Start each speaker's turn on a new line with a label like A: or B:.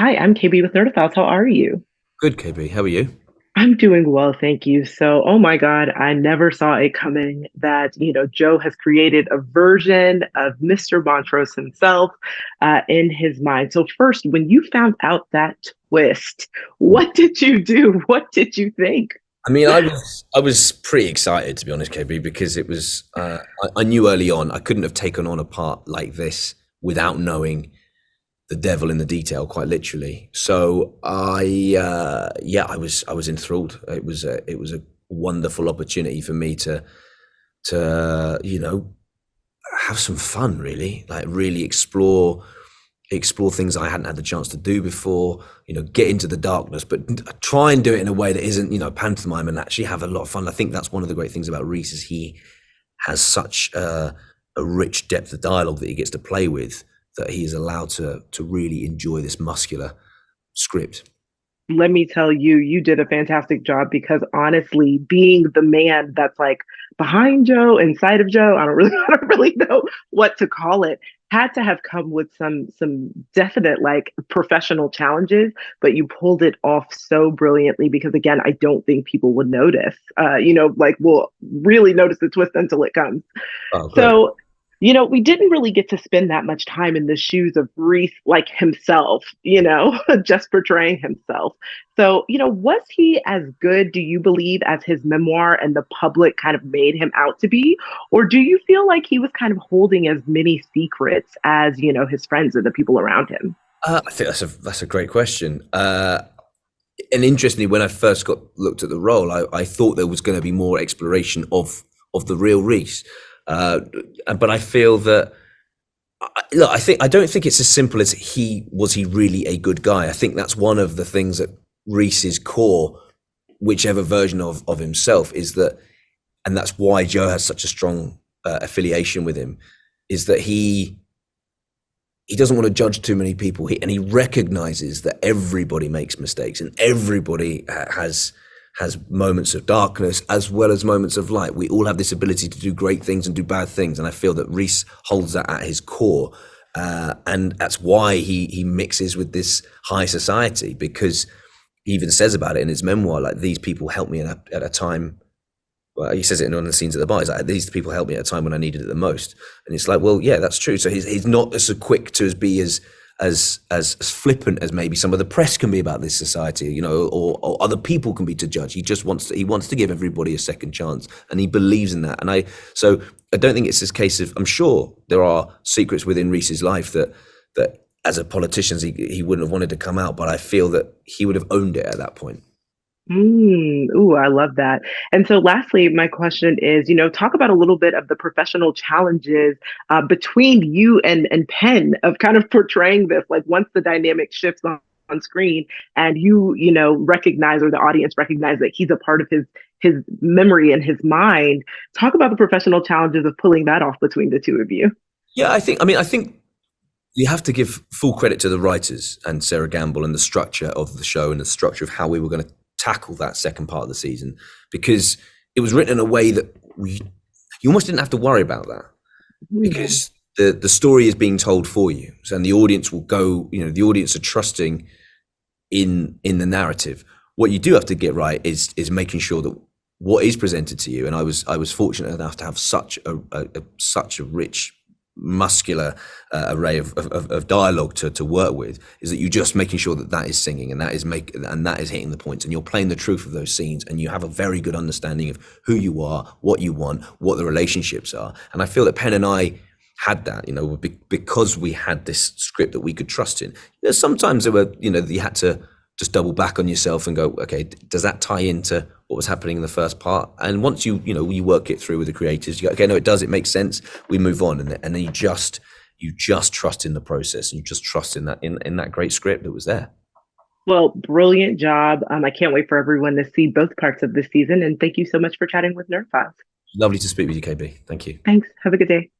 A: Hi, I'm KB with Nerdophiles. How are you?
B: Good, KB. How are you?
A: I'm doing well, thank you. So, oh my God, I never saw it coming that, Joe has created a version of Mr. Montrose himself in his mind. So, first, when you found out that twist, what did you do? What did you think?
B: I was pretty excited, to be honest, KB, because it was I knew early on I couldn't have taken on a part like this without knowing the devil in the detail, quite literally. So I was enthralled. It was a wonderful opportunity for me to have some fun, really, like really explore things I hadn't had the chance to do before, get into the darkness, but try and do it in a way that isn't, pantomime, and actually have a lot of fun. I think that's one of the great things about Reese is he has such a rich depth of dialogue that he gets to play with, that he's allowed to really enjoy this muscular script.
A: Let me tell you, you did a fantastic job because honestly, being the man that's like behind Joe, inside of Joe, I don't really know what to call it. Had to have come with some definite like professional challenges, but you pulled it off so brilliantly because again, I don't think people would notice. Like we'll really notice the twist until it comes.
B: Oh, great.
A: So, we didn't really get to spend that much time in the shoes of Reese like himself, just portraying himself. So, was he as good, do you believe, as his memoir and the public kind of made him out to be? Or do you feel like he was kind of holding as many secrets as, his friends and the people around him?
B: I think that's a great question. And interestingly, when I first got looked at the role, I thought there was going to be more exploration of the real Reese. But I feel that look, I don't think it's as simple as he really a good guy. I think that's one of the things that Reese's core, whichever version of himself, is that, and that's why Joe has such a strong affiliation with him, is that he doesn't want to judge too many people, and he recognizes that everybody makes mistakes and everybody has moments of darkness as well as moments of light. We all have this ability to do great things and do bad things, and I feel that Reese holds that at his core, and that's why he mixes with this high society, because he even says about it in his memoir, like, these people helped me at a time. Well, he says it in one of the scenes at the bar. He's like, these people helped me at a time when I needed it the most. And it's like, well, yeah, that's true. So he's not as quick to be as flippant as maybe some of the press can be about this society, or other people can be to judge. He wants to give everybody a second chance, and he believes in that. So I don't think it's this case of, I'm sure there are secrets within Reese's life that as a politician he wouldn't have wanted to come out, but I feel that he would have owned it at that point.
A: Ooh, I love that. And so, lastly, my question is, talk about a little bit of the professional challenges between you and Penn of kind of portraying this. Like once the dynamic shifts on screen, and recognize, or the audience recognize, that he's a part of his memory and his mind. Talk about the professional challenges of pulling that off between the two of you.
B: Yeah, I think you have to give full credit to the writers and Sarah Gamble and the structure of the show and the structure of how we were going to tackle that second part of the season, because it was written in a way that you almost didn't have to worry about that,
A: Mm.
B: because the story is being told for you, and the audience will go, the audience are trusting in the narrative. What you do have to get right is making sure that what is presented to you, and I was fortunate enough to have such a rich muscular array of dialogue to work with, is that you're just making sure that is singing, and that is hitting the points, and you're playing the truth of those scenes, and you have a very good understanding of who you are, what you want, what the relationships are. And I feel that Penn and I had that, because we had this script that we could trust in. Sometimes there were, you had to just double back on yourself and go, okay, does that tie into what was happening in the first part? And once you work it through with the creators, you go, okay, no, it does, it makes sense. We move on, and then you just trust in the process, and you just trust in that great script that was there.
A: Well, brilliant job. I can't wait for everyone to see both parts of the season. And thank you so much for chatting with Nerd Files.
B: Lovely to speak with you, KB. Thank you.
A: Thanks. Have a good day.